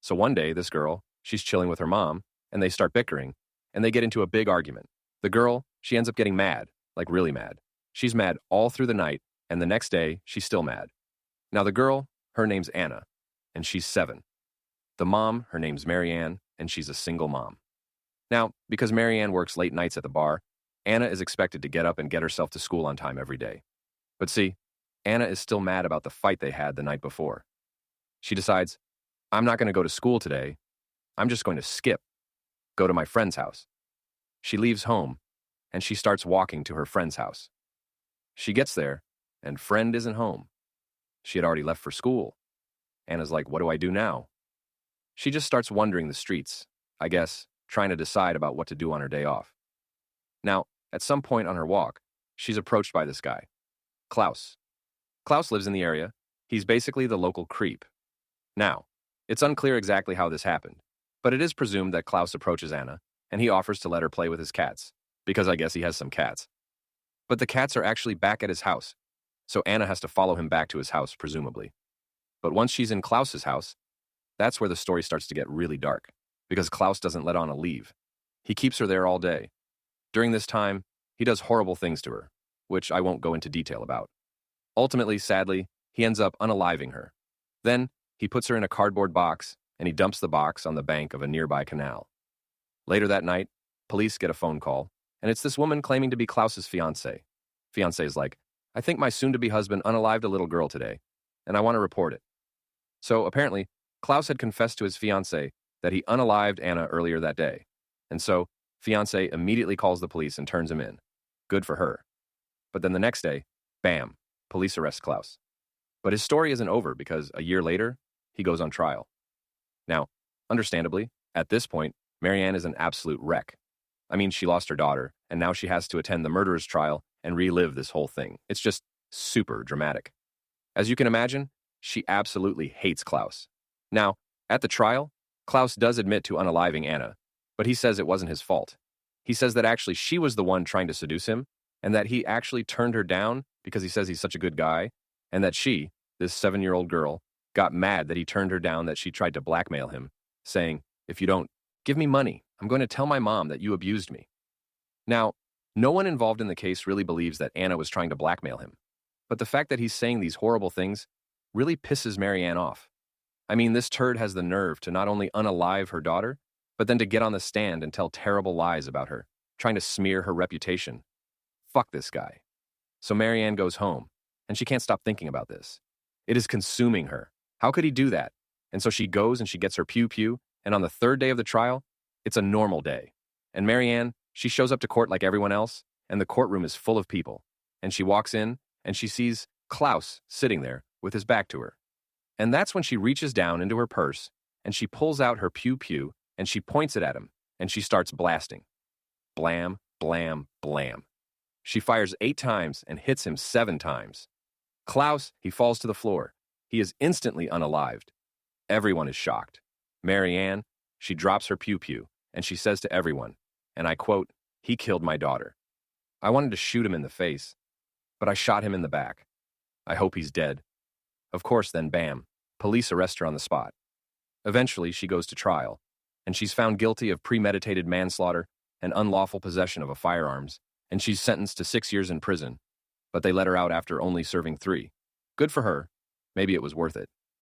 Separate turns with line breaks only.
So one day, this girl, she's chilling with her mom, and they start bickering, and they get into a big argument. The girl, she ends up getting mad, like really mad. She's mad all through the night, and the next day, she's still mad. Now the girl, her name's Anna, and she's 7. The mom, her name's Maryanne, and she's a single mom. Now, because Maryanne works late nights at the bar, Anna is expected to get up and get herself to school on time every day. But see, Anna is still mad about the fight they had the night before. She decides, I'm not going to go to school today. I'm just going to go to my friend's house. She leaves home, and she starts walking to her friend's house. She gets there, and friend isn't home. She had already left for school. Anna's like, what do I do now? She just starts wandering the streets, I guess, trying to decide about what to do on her day off. Now, at some point on her walk, she's approached by this guy, Klaus. Klaus lives in the area. He's basically the local creep. Now, it's unclear exactly how this happened, but it is presumed that Klaus approaches Anna, and he offers to let her play with his cats, because I guess he has some cats. But the cats are actually back at his house, so Anna has to follow him back to his house, presumably. But once she's in Klaus's house, that's where the story starts to get really dark, because Klaus doesn't let Anna leave. He keeps her there all day. During this time, he does horrible things to her, which I won't go into detail about. Ultimately, sadly, he ends up unaliving her. Then, he puts her in a cardboard box, and he dumps the box on the bank of a nearby canal. Later that night, police get a phone call, and it's this woman claiming to be Klaus's fiancé. Fiancé is like, I think my soon-to-be husband unalived a little girl today, and I want to report it. So apparently, Klaus had confessed to his fiancé that he unalived Anna earlier that day, and so fiancé immediately calls the police and turns him in. Good for her. But then the next day, bam, police arrest Klaus. But his story isn't over because a year later, he goes on trial. Now, understandably, at this point, Maryanne is an absolute wreck. I mean, she lost her daughter, and now she has to attend the murderer's trial and relive this whole thing. It's just super dramatic. As you can imagine, she absolutely hates Klaus. Now, at the trial, Klaus does admit to unaliving Anna, but he says it wasn't his fault. He says that actually she was the one trying to seduce him, and that he actually turned her down because he says he's such a good guy, and that she, this 7-year-old girl, got mad that he turned her down, that she tried to blackmail him, saying, if you don't give me money, I'm going to tell my mom that you abused me. Now, no one involved in the case really believes that Anna was trying to blackmail him, but the fact that he's saying these horrible things really pisses Maryanne off. I mean, this turd has the nerve to not only unalive her daughter, but then to get on the stand and tell terrible lies about her, trying to smear her reputation. Fuck this guy. So Maryanne goes home, and she can't stop thinking about this. It is consuming her. How could he do that? And so she goes and she gets her pew-pew, and on the 3rd day of the trial, it's a normal day. And Maryanne, she shows up to court like everyone else, and the courtroom is full of people. And she walks in, and she sees Klaus sitting there with his back to her. And that's when she reaches down into her purse, and she pulls out her pew-pew, and she points it at him, and she starts blasting. Blam, blam, blam. She fires 8 times and hits him 7 times. Klaus, he falls to the floor. He is instantly unalived. Everyone is shocked. Maryanne, she drops her pew-pew, and she says to everyone, and I quote, he killed my daughter. I wanted to shoot him in the face, but I shot him in the back. I hope he's dead. Of course, then bam, police arrest her on the spot. Eventually, she goes to trial, and she's found guilty of premeditated manslaughter and unlawful possession of firearms, and she's sentenced to 6 years in prison, but they let her out after only serving 3. Good for her. Maybe it was worth it.